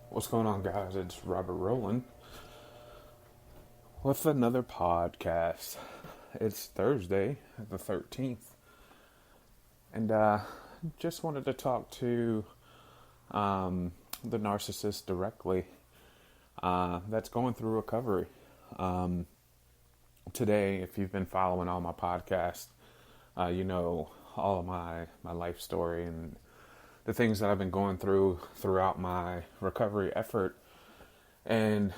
What's going on, guys? It's Robert Rowland with another podcast. It's Thursday, the 13th, and just wanted to talk to the narcissist directly that's going through recovery. Today, if you've been following all my podcasts, you know all of my life story and the things that I've been going through throughout my recovery effort. And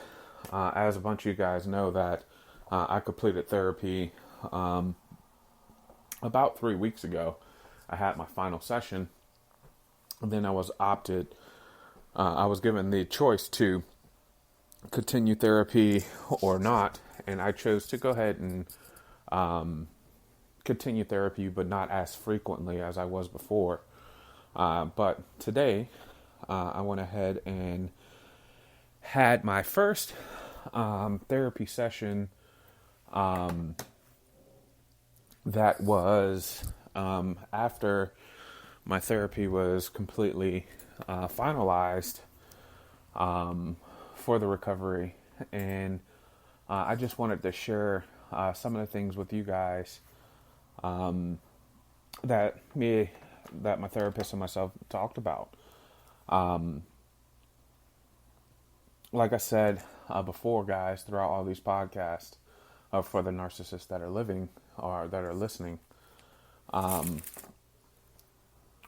as a bunch of you guys know, that I completed therapy about 3 weeks ago. I had my final session, and then I was given the choice to continue therapy or not, and I chose to go ahead and continue therapy, but not as frequently as I was before. But today, I went ahead and had my first therapy session that was after my therapy was completely finalized for the recovery. And I just wanted to share some of the things with you guys that my therapist and myself talked about. Like I said before, guys, throughout all these podcasts, for the narcissists that are living or that are listening, the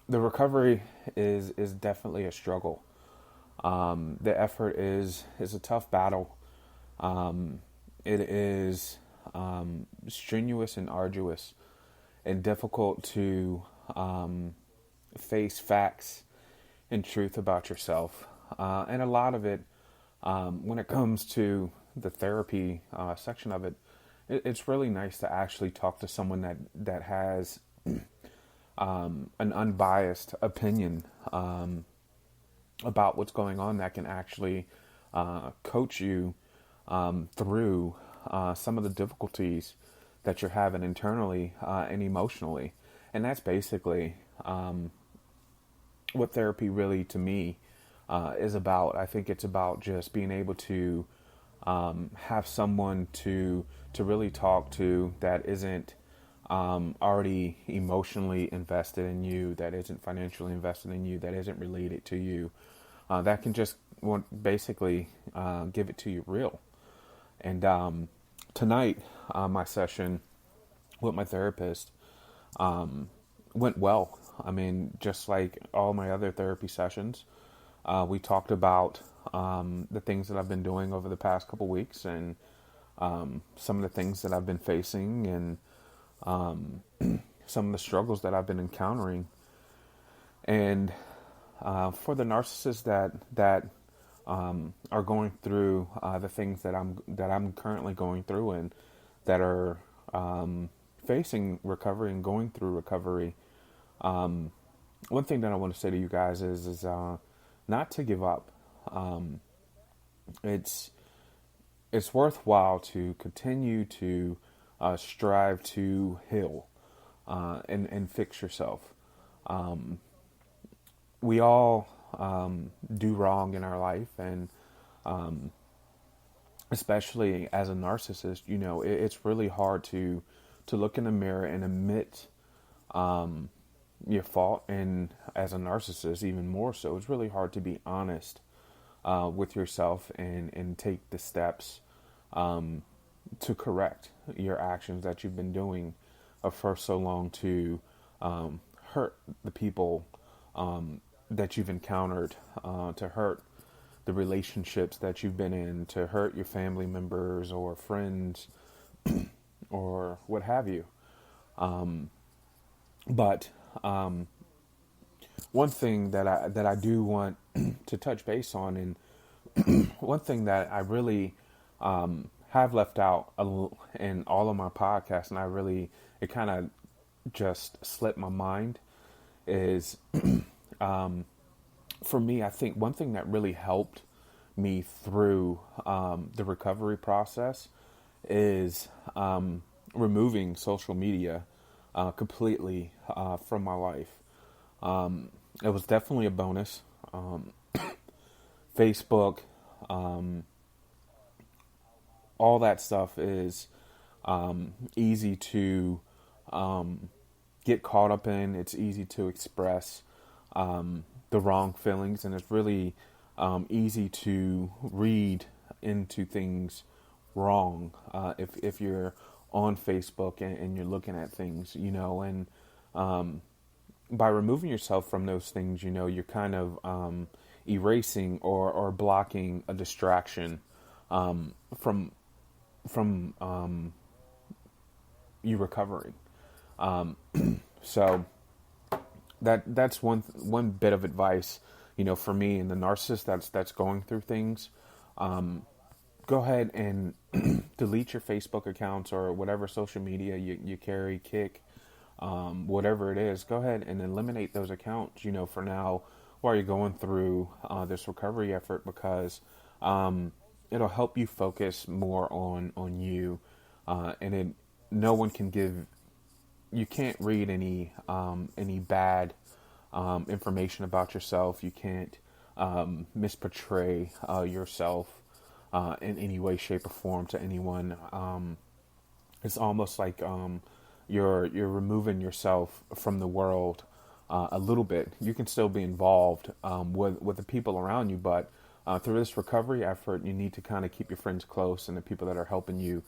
recovery is definitely a struggle. The effort is a tough battle. It is strenuous and arduous and difficult to face facts and truth about yourself. And a lot of it, when it comes to the therapy section of it, it's really nice to actually talk to someone that has an unbiased opinion about what's going on, that can actually coach you through some of the difficulties that you're having internally and emotionally. And that's basically what therapy really, to me, is about. I think it's about just being able to have someone to really talk to that isn't already emotionally invested in you, that isn't financially invested in you, that isn't related to you, that can just basically give it to you real. And tonight, my session with my therapist went well. I mean, just like all my other therapy sessions, we talked about the things that I've been doing over the past couple weeks, and some of the things that I've been facing, and some of the struggles that I've been encountering. And for the narcissists that are going through the things that I'm currently going through, and that are facing recovery and going through recovery, one thing that I want to say to you guys is not to give up. It's worthwhile to continue to strive to heal and fix yourself. We all do wrong in our life, and especially as a narcissist, you know, it's really hard to look in the mirror and admit your fault. And as a narcissist, even more so, it's really hard to be honest with yourself and take the steps to correct your actions that you've been doing for so long, to hurt the people that you've encountered, to hurt the relationships that you've been in, to hurt your family members or friends or what have you. But one thing that I do want to touch base on, and one thing that I really have left out in all of my podcasts, and it kind of just slipped my mind, is for me, I think one thing that really helped me through the recovery process is removing social media completely from my life. It was definitely a bonus. Facebook, um, all that stuff is easy to get caught up in. It's easy to express the wrong feelings, and it's really easy to read into things wrong if you're on Facebook and you're looking at things, and by removing yourself from those things, you're kind of erasing or blocking a distraction from you recovering. Um, so that's one bit of advice, for me and the narcissist that's going through things. Go ahead and delete your Facebook accounts or whatever social media you carry, Kick, whatever it is. Go ahead and eliminate those accounts, for now while you're going through this recovery effort, because it'll help you focus more on you, and no one can give. You can't read any bad information about yourself. You can't misportray yourself in any way, shape, or form to anyone. It's almost like you're removing yourself from the world a little bit. You can still be involved with the people around you, but through this recovery effort, you need to kind of keep your friends close and the people that are helping you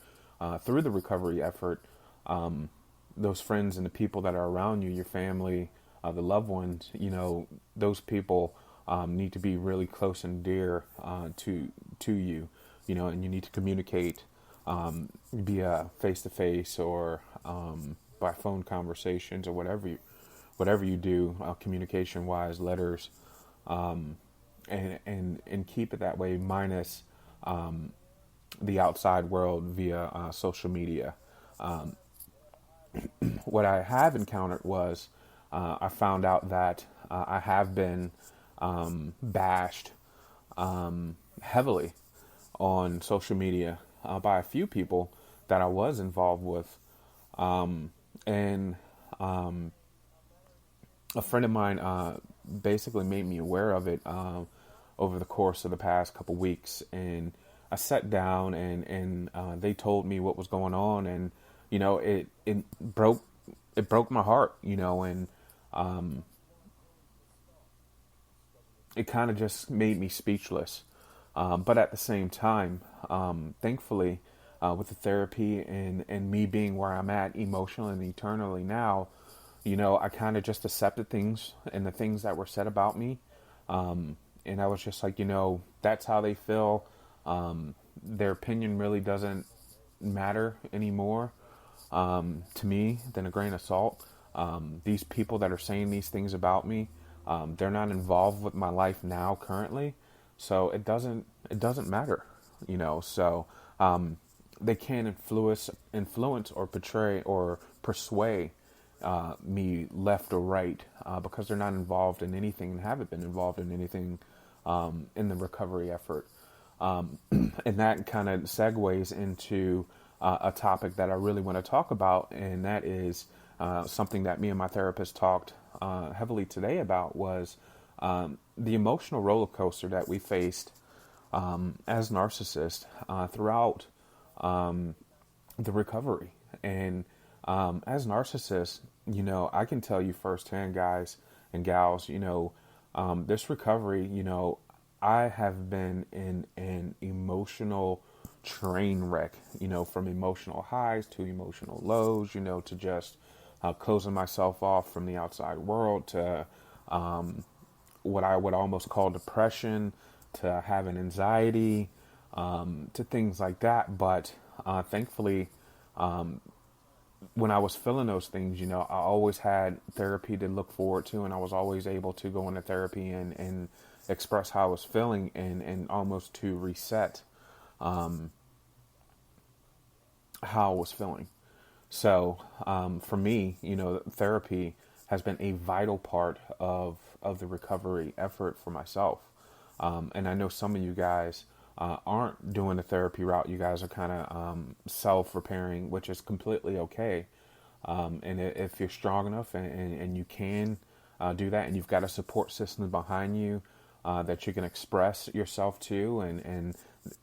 through the recovery effort. Those friends and the people that are around you, your family, the loved ones, those people need to be really close and dear to you, and you need to communicate via face-to-face or by phone conversations or whatever you do, communication-wise, letters, and keep it that way, minus the outside world via social media. What I have encountered was I found out that I have been bashed heavily on social media by a few people that I was involved with. And a friend of mine basically made me aware of it over the course of the past couple weeks. And I sat down and they told me what was going on, and it broke my heart, and it kind of just made me speechless. But at the same time, thankfully, with the therapy and me being where I'm at emotionally and eternally now, I kind of just accepted things and the things that were said about me. And I was just like, that's how they feel. Their opinion really doesn't matter anymore to me than a grain of salt. These people that are saying these things about me, they're not involved with my life now currently, so it doesn't matter, So they can't influence or portray or persuade me left or right because they're not involved in anything and haven't been involved in anything in the recovery effort. And that kind of segues into a topic that I really want to talk about, and that is something that me and my therapist talked heavily today about, was the emotional roller coaster that we faced as narcissists throughout the recovery. And as narcissists, I can tell you firsthand, guys and gals, this recovery, I have been in an emotional train wreck, from emotional highs to emotional lows, to just closing myself off from the outside world, to what I would almost call depression, to having anxiety, to things like that. But thankfully, when I was feeling those things, I always had therapy to look forward to, and I was always able to go into therapy and express how I was feeling and almost to reset how I was feeling. So for me, therapy has been a vital part of the recovery effort for myself. And I know some of you guys aren't doing the therapy route. You guys are kind of self-repairing, which is completely okay. And if you're strong enough and you can do that, and you've got a support system behind you, that you can express yourself to, and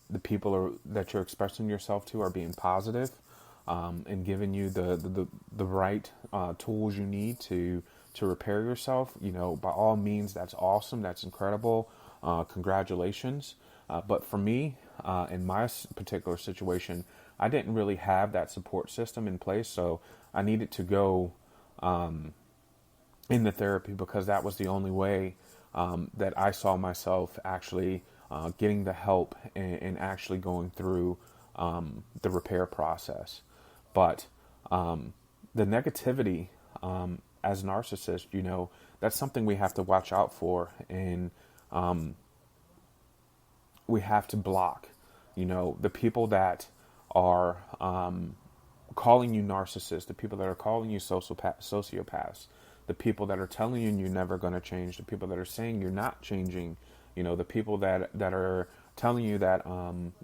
the people that you're expressing yourself to are being positive, and giving you the right tools you need to repair yourself, by all means, that's awesome. That's incredible. Congratulations. But for me, in my particular situation, I didn't really have that support system in place. So I needed to go into therapy because that was the only way that I saw myself actually getting the help and actually going through the repair process. But the negativity, as narcissists, that's something we have to watch out for, and we have to block. The people that are calling you narcissists, the people that are calling you sociopaths, the people that are telling you you're never going to change, the people that are saying you're not changing, the people that are telling you that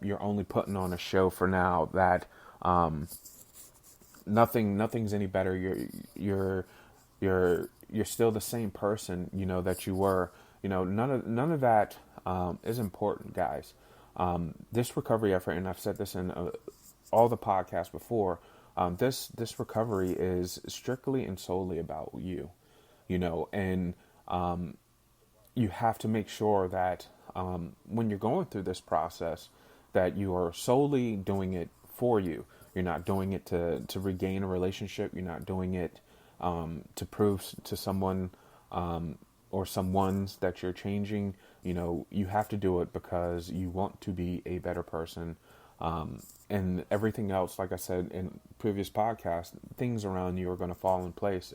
you're only putting on a show for now, that nothing's any better. You're still the same person, that you were. None of that is important, guys. This recovery effort, and I've said this in all the podcasts before, this recovery is strictly and solely about you, and you have to make sure that when you're going through this process, that you are solely doing it for you. You're not doing it to regain a relationship. You're not doing it to prove to someone or someone's that you're changing. You have to do it because you want to be a better person. And everything else, like I said in previous podcasts, things around you are going to fall in place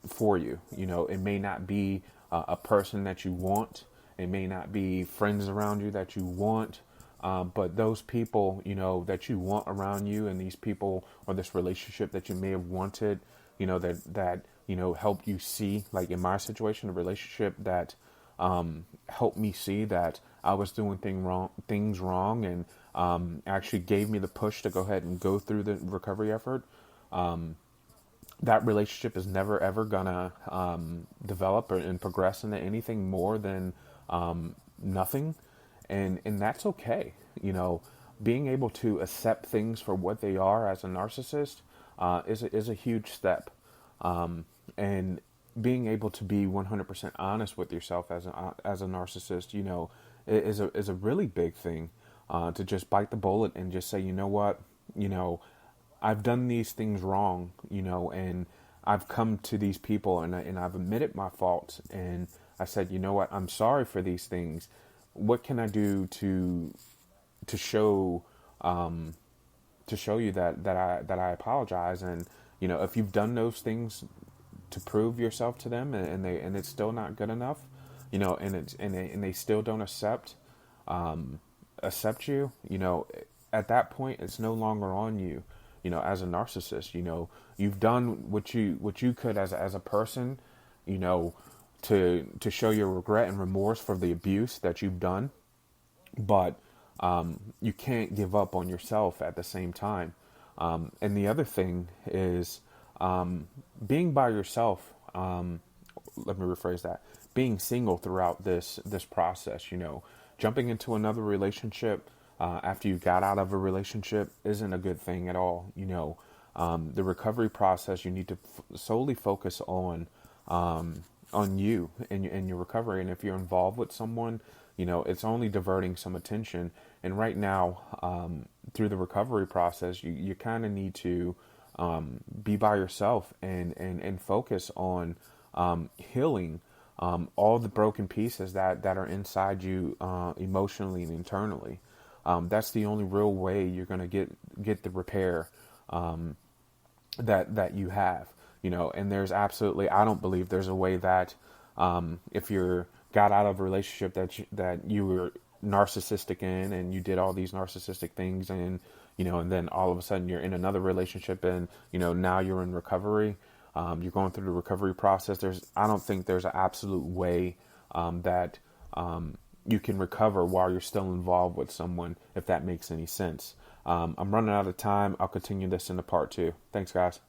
for you. It may not be a person that you want. It may not be friends around you that you want. But those people, that you want around you, and these people or this relationship that you may have wanted, that help you see, like in my situation, a relationship that helped me see that I was doing things wrong, and actually gave me the push to go ahead and go through the recovery effort. That relationship is never ever gonna develop and progress into anything more than nothing, and that's okay. Being able to accept things for what they are as a narcissist is a huge step, and being able to be 100% honest with yourself as a narcissist, is a really big thing. To just bite the bullet and just say, what, I've done these things wrong, and I've come to these people and I've admitted my faults, and I said, what, I'm sorry for these things. What can I do to show you that I apologize? And if you've done those things to prove yourself to them, and it's still not good enough, and they still don't accept you, at that point it's no longer on you. As a narcissist, you've done what you could as a person, to show your regret and remorse for the abuse that you've done, but you can't give up on yourself at the same time. And the other thing is being by yourself. Let me rephrase that. Being single throughout this process, jumping into another relationship after you got out of a relationship isn't a good thing at all. The recovery process, you need to solely focus on you and your recovery. And if you're involved with someone, it's only diverting some attention. And right now, through the recovery process, you kind of need to be by yourself and focus on healing all the broken pieces that are inside you emotionally and internally. That's the only real way you're going to get the repair that you have. And there's absolutely, I don't believe there's a way that if you're got out of a relationship that you were narcissistic in, and you did all these narcissistic things, and and then all of a sudden you're in another relationship, and now you're in recovery, you're going through the recovery process. I don't think there's an absolute way that you can recover while you're still involved with someone, if that makes any sense. I'm running out of time. I'll continue this in the part 2. Thanks, guys.